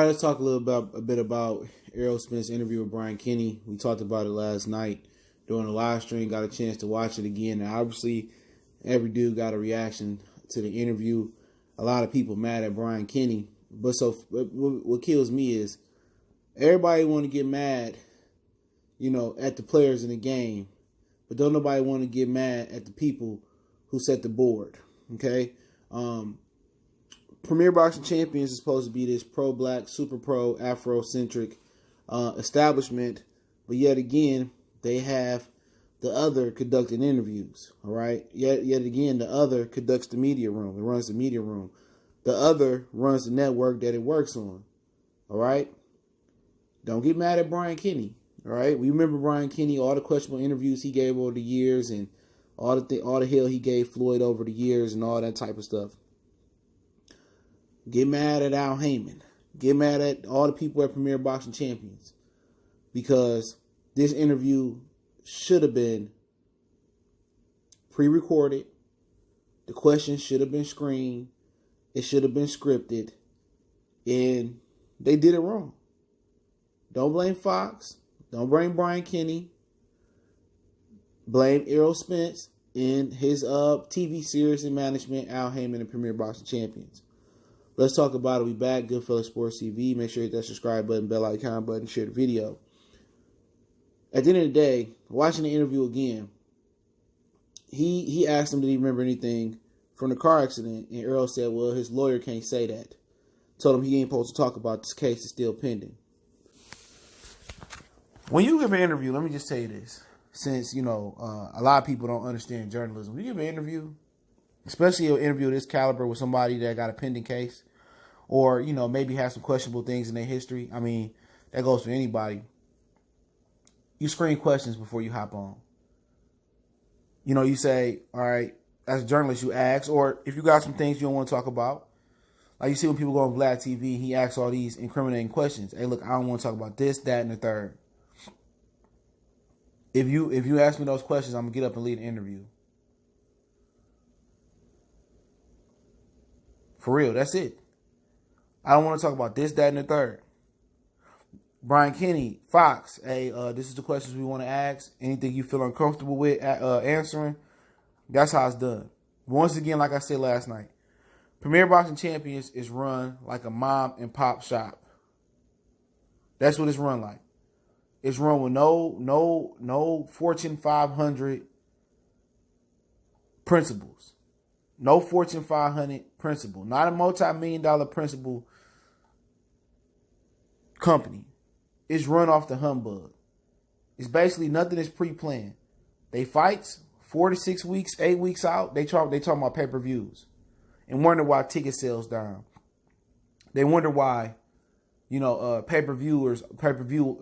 let's talk a bit about Errol Spence's interview with Brian Kenny. We talked about it last night during the live stream. Got a chance to watch it again. And obviously, every dude got a reaction to the interview. A lot of people mad at Brian Kenny. But what kills me is everybody want to get mad, at the players in the game. But don't nobody want to get mad at the people who set the board. Okay? Premier Boxing Champions is supposed to be this pro-black, super pro, Afrocentric establishment. But yet again, they have the other conducting interviews. All right? Yet again, the other conducts the media room. It runs the media room. The other runs the network that it works on. All right? Don't get mad at Brian Kenny. All right? We remember Brian Kenny, all the questionable interviews he gave over the years and all the hell he gave Floyd over the years and all that type of stuff. Get mad at Al Heyman. Get mad at all the people at Premier Boxing Champions. Because this interview should have been pre-recorded. The questions should have been screened. It should have been scripted. And they did it wrong. Don't blame Fox. Don't blame Brian Kenny. Blame Errol Spence and his TV series and management, Al Heyman and Premier Boxing Champions. Let's talk about it. We back. Goodfellas Sports TV. Make sure you hit that subscribe button, bell icon button, share the video. At the end of the day, watching the interview again, he asked him, did he remember anything from the car accident? And Errol said, well, his lawyer can't say that. Told him he ain't supposed to talk about this case. It's still pending. When you give an interview, let me just tell you this. Since, a lot of people don't understand journalism. When you give an interview, especially an interview of this caliber with somebody that got a pending case, or, maybe have some questionable things in their history. I mean, that goes for anybody. You screen questions before you hop on. You say, all right, as a journalist, you ask, or if you got some things you don't want to talk about, like you see when people go on Vlad TV, he asks all these incriminating questions. Hey, look, I don't want to talk about this, that, and the third. If you ask me those questions, I'm going to get up and lead an interview. For real, that's it. I don't want to talk about this, that, and the third. Brian Kenny, Fox, hey, this is the questions we want to ask. Anything you feel uncomfortable with answering, that's how it's done. Once again, like I said last night, Premier Boxing Champions is run like a mom and pop shop. That's what it's run like. It's run with no Fortune 500 principles. No Fortune 500 principle. Not a multi-million-dollar principal company. It's run off the humbug. It's basically nothing is pre-planned. They fights 4 to 6 weeks, 8 weeks out. They talking about pay-per-views and wonder why ticket sales down. They wonder why, pay-per-view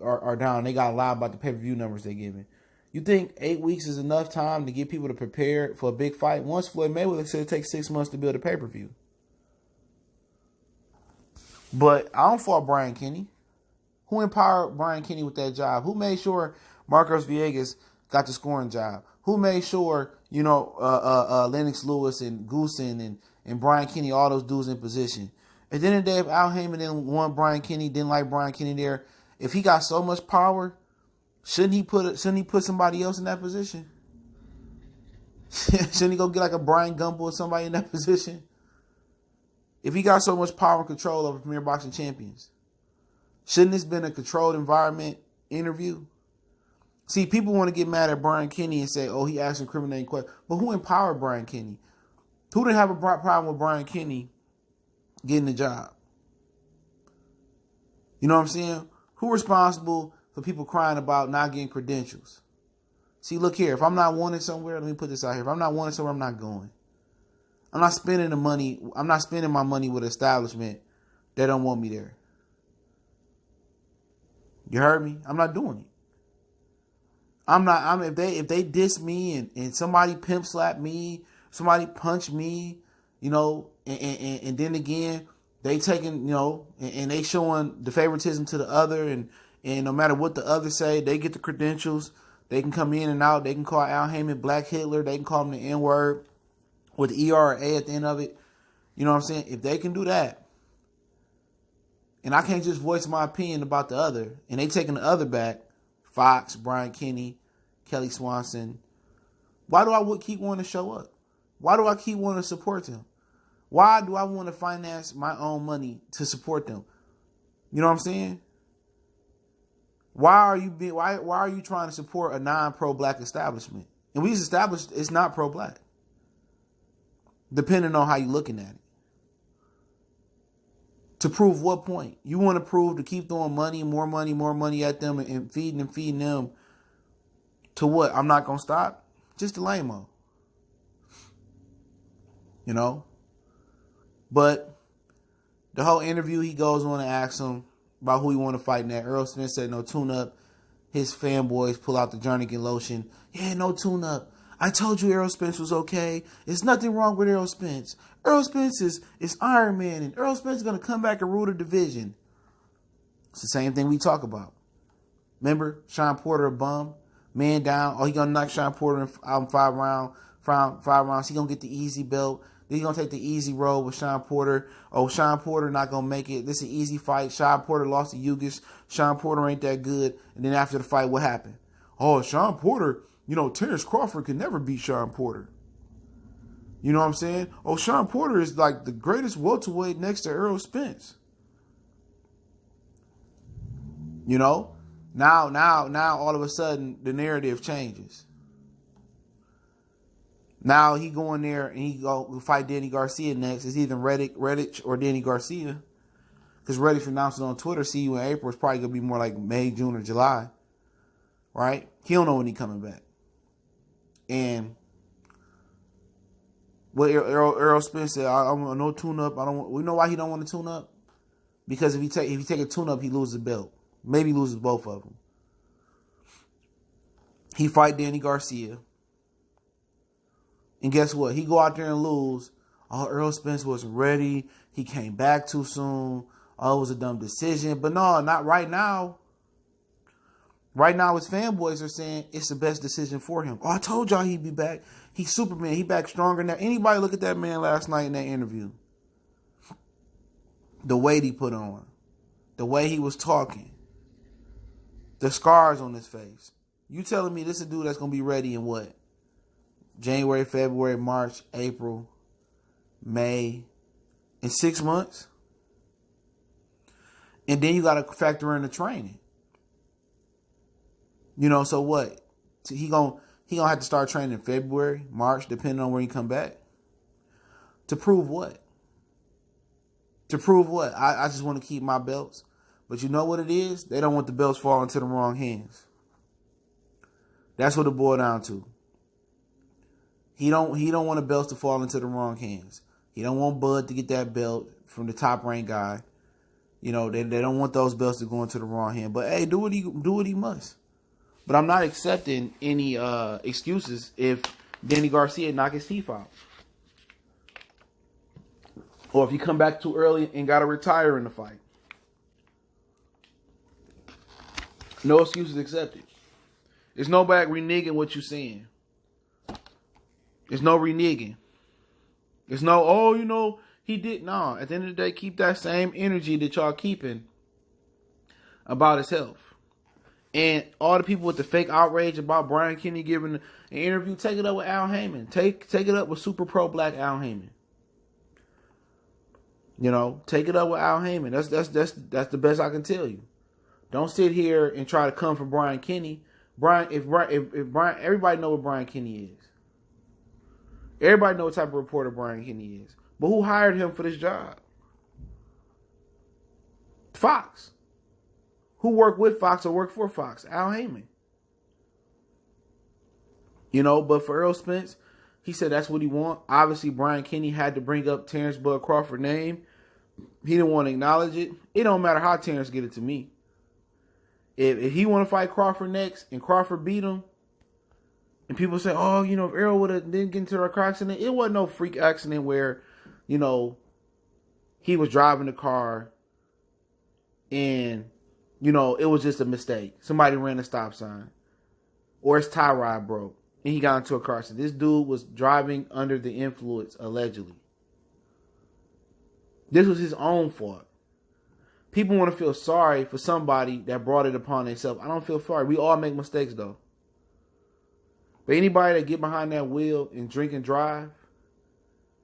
are down. They got to lie about the pay-per-view numbers they're giving. You think 8 weeks is enough time to get people to prepare for a big fight? Once Floyd Mayweather said it takes 6 months to build a pay-per-view. But I don't fault Brian Kenny. Who empowered Brian Kenny with that job? Who made sure Marcos Villegas got the scoring job? Who made sure, Lennox Lewis and Goosen and Brian Kenny, all those dudes in position? At the end of the day, if Al Heyman didn't want Brian Kenny, didn't like Brian Kenny there, if he got so much power, shouldn't he put somebody else in that position? Shouldn't he go get like a Brian Gumble or somebody in that position? If he got so much power and control over Premier Boxing Champions, shouldn't this been a controlled environment interview? See, people want to get mad at Brian Kenny and say, oh, he asked incriminating questions. But who empowered Brian Kenny? Who didn't have a problem with Brian Kenny getting the job? You know what I'm saying? Who responsible for people crying about not getting credentials? See, look here. If I'm not wanted somewhere, let me put this out here. If I'm not wanted somewhere, I'm not going. I'm not spending the money. I'm not spending my money with an establishment that don't want me there. You heard me? I'm not doing it. If they diss me and somebody pimp slap me, somebody punch me, and then again, they taking, and they showing the favoritism to the other, and no matter what the other say, they get the credentials. They can come in and out. They can call Al Heyman Black Hitler. They can call him the N-word with the E or A at the end of it. You know what I'm saying? If they can do that, and I can't just voice my opinion about the other, and they taking the other back, Fox, Brian Kenny, Kelly Swanson, why do I keep wanting to show up? Why do I keep wanting to support them? Why do I want to finance my own money to support them? You know what I'm saying? Why are you trying to support a non-pro-black establishment? And we established it's not pro-black. Depending on how you're looking at it. To prove what point? You want to prove to keep throwing more money at them and feeding them to what? I'm not going to stop? Just a lame-o. You know? But the whole interview, he goes on and asks him about who he want to fight next. Errol Spence said no tune-up. His fanboys pull out the Jernigan lotion. Yeah, no tune-up. I told you Errol Spence was okay. There's nothing wrong with Errol Spence. Errol Spence is Iron Man, and Errol Spence is going to come back and rule the division. It's the same thing we talk about. Remember, Sean Porter a bum, man down. Oh, he going to knock Sean Porter out in 5 rounds. He going to get the easy belt. Then he going to take the easy road with Sean Porter. Oh, Sean Porter not going to make it. This is an easy fight. Sean Porter lost to Ugis. Sean Porter ain't that good. And then after the fight, what happened? Oh, Sean Porter, Terence Crawford could never beat Sean Porter. You know what I'm saying? Oh, Sean Porter is like the greatest welterweight next to Errol Spence. Now all of a sudden the narrative changes. Now he go in there and he go fight Danny Garcia next. It's either Redditch or Danny Garcia. Because Redditch announced it on Twitter, see you in April. It's probably going to be more like May, June, or July. Right? He don't know when he coming back. And what Errol Spence said, I want no tune-up. We know why he don't want to tune up? Because if he take a tune-up, he loses the belt. Maybe loses both of them. He fight Danny Garcia. And guess what? He go out there and lose. Oh, Errol Spence wasn't ready. He came back too soon. Oh, it was a dumb decision. But no, not right now. Right now, his fanboys are saying it's the best decision for him. Oh, I told y'all he'd be back. He's Superman. He back stronger now. Anybody look at that man last night in that interview? The weight he put on. The way he was talking. The scars on his face. You telling me this is a dude that's going to be ready in what? January, February, March, April, May, in 6 months? And then you got to factor in the training. So what? He gonna have to start training in February, March, depending on when he come back. To prove what? I just want to keep my belts. But you know what it is? They don't want the belts falling into the wrong hands. That's what it boiled down to. He don't want the belts to fall into the wrong hands. He don't want Bud to get that belt from the top ranked guy. They don't want those belts to go into the wrong hand. But hey, do what he must. But I'm not accepting any excuses if Danny Garcia knock his teeth out. Or if you come back too early and got to retire in the fight. No excuses accepted. There's no back reneging what you're saying. There's no reneging. There's no, he did. No, at the end of the day, keep that same energy that y'all keeping about his health. And all the people with the fake outrage about Brian Kenny giving an interview, take it up with Al Heyman. Take it up with super pro black Al Heyman. Take it up with Al Heyman. That's the best I can tell you. Don't sit here and try to come for Brian Kenny. If Brian, everybody know what Brian Kenny is. Everybody know what type of reporter Brian Kenny is. But who hired him for this job? Fox. Who worked with Fox or worked for Fox? Al Heyman. But for Errol Spence, he said that's what he want. Obviously, Brian Kenny had to bring up Terence Bud Crawford's name. He didn't want to acknowledge it. It don't matter how Terence get it to me. If he want to fight Crawford next and Crawford beat him, and people say, oh, if Errol didn't get into a car accident, it wasn't no freak accident where, he was driving the car and, it was just a mistake. Somebody ran a stop sign. Or his tie rod broke and he got into a car accident. This dude was driving under the influence, allegedly. This was his own fault. people want to feel sorry for somebody that brought it upon themselves. I don't feel sorry. We all make mistakes, though. But anybody that get behind that wheel and drink and drive,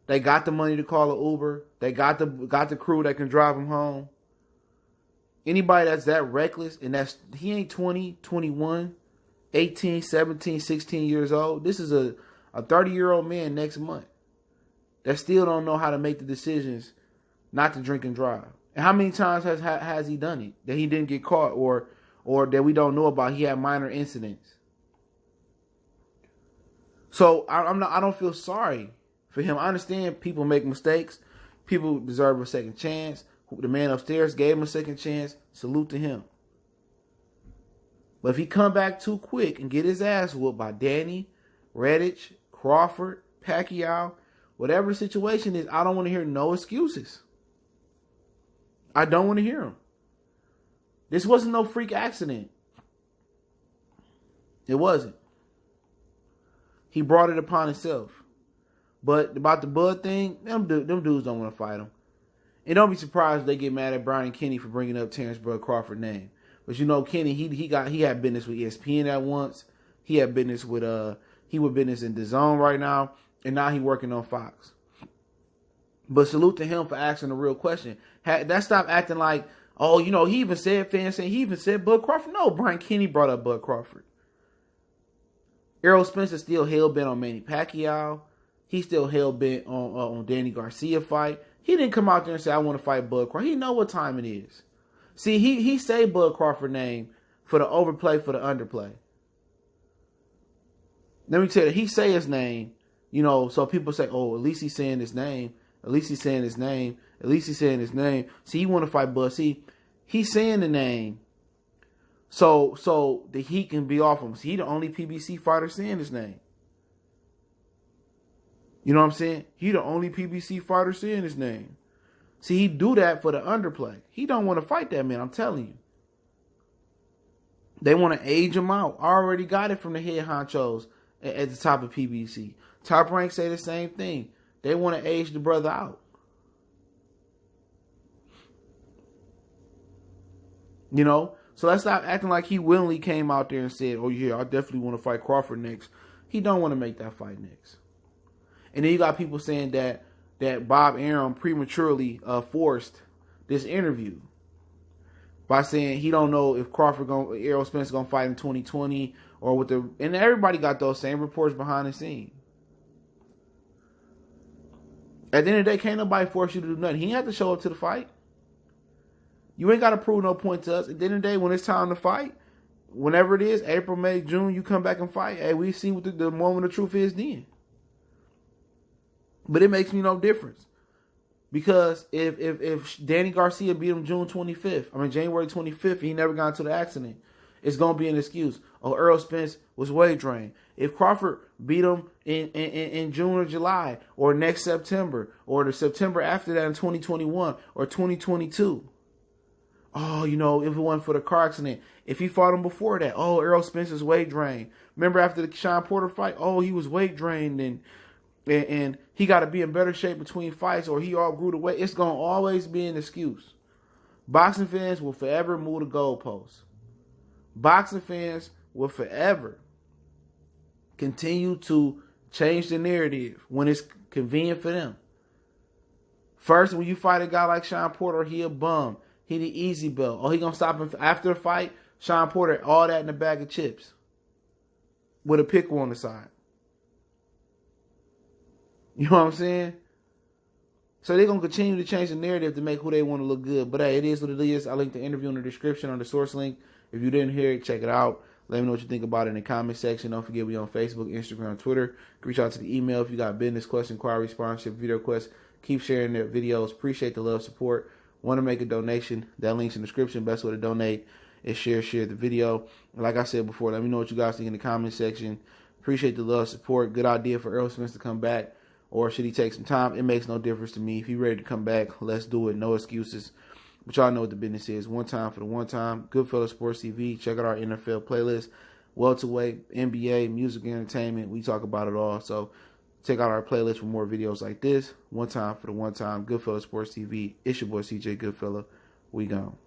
they got the money to call an Uber. They got the crew that can drive them home. Anybody that's that reckless, and he ain't 20, 21, 18, 17, 16 years old. This is a 30-year-old man next month that still don't know how to make the decisions not to drink and drive. And how many times has he done it that he didn't get caught or that we don't know about? He had minor incidents. So I don't feel sorry for him. I understand people make mistakes. People deserve a second chance. The man upstairs gave him a second chance. Salute to him. But if he come back too quick and get his ass whooped by Danny, Redditch, Crawford, Pacquiao, whatever the situation is, I don't want to hear no excuses. I don't want to hear them. This wasn't no freak accident. It wasn't. He brought it upon himself. But about the Bud thing, them dudes don't want to fight him. And don't be surprised if they get mad at Brian Kenny for bringing up Terence Bud Crawford name. But you know, Kenny, he had business with ESPN at once. He had business with business in DAZN right now, and now he working on Fox. But salute to him for asking the real question. That stop acting like, oh, you know, he even said Bud Crawford. No, Brian Kenny brought up Bud Crawford. Errol Spence is still hell-bent on Manny Pacquiao. He's still hell-bent on Danny Garcia fight. He didn't come out there and say, I want to fight Bud Crawford. He know what time it is. See, he say Bud Crawford name for the overplay, for the underplay. Let me tell you, he say his name, you know, so people say, oh, at least he's saying his name. At least he's saying his name. At least he's saying his name. See, he want to fight Bud. See, he's saying the name so the heat can be off him. See, he the only PBC fighter saying his name. You know what I'm saying? He the only PBC fighter saying his name. See, he do that for the underplay. He don't want to fight that man, I'm telling you. They want to age him out. I already got it from the head honchos at the top of PBC. Top Rank say the same thing. They want to age the brother out. You know? So let's stop acting like he willingly came out there and said, oh yeah, I definitely want to fight Crawford next. He don't want to make that fight next. And then you got people saying that Bob Arum prematurely forced this interview by saying he don't know if Errol Spence gonna fight in 2020 or with the, and everybody got those same reports behind the scene. At the end of the day, can't nobody force you to do nothing. He ain't have to show up to the fight. You ain't got to prove no point to us. At the end of the day, when it's time to fight, whenever it is, April, May, June, you come back and fight. Hey, we see what the moment of truth is then. But it makes me no difference. Because if Danny Garcia beat him January 25th, he never got into the accident, it's going to be an excuse. Oh, Errol Spence was weight drained. If Crawford beat him in June or July or next September or the September after that in 2021 or 2022, oh, you know, if it wasn't for the car accident, if he fought him before that, oh, Errol Spence is weight drained. Remember after the Sean Porter fight, oh, he was weight drained and he got to be in better shape between fights or he all grew the weight. It's going to always be an excuse. Boxing fans will forever move the goalposts. Boxing fans will forever continue to change the narrative when it's convenient for them. First, when you fight a guy like Sean Porter, he a bum. He the easy belt. Oh, he going to stop him after the fight? Sean Porter, all that in a bag of chips with a pickle on the side. You know what I'm saying? So they're going to continue to change the narrative to make who they want to look good. But hey, it is what it is. I linked the interview in the description on the source link. If you didn't hear it, check it out. Let me know what you think about it in the comment section. Don't forget we on Facebook, Instagram, Twitter. Reach out to the email if you got business, question, inquiry, sponsorship, video requests. Keep sharing their videos. Appreciate the love, support. Want to make a donation? That link's in the description. Best way to donate is share the video. And like I said before, let me know what you guys think in the comment section. Appreciate the love, support. Good idea for Errol Spence to come back. Or should he take some time? It makes no difference to me. If he's ready to come back, let's do it. No excuses. But y'all know what the business is. One time for the one time. Goodfellas Sports TV. Check out our NFL playlist. Welterweight, NBA, music, entertainment. We talk about it all. So check out our playlist for more videos like this. One time for the one time. Goodfellas Sports TV. It's your boy CJ Goodfella. We gone.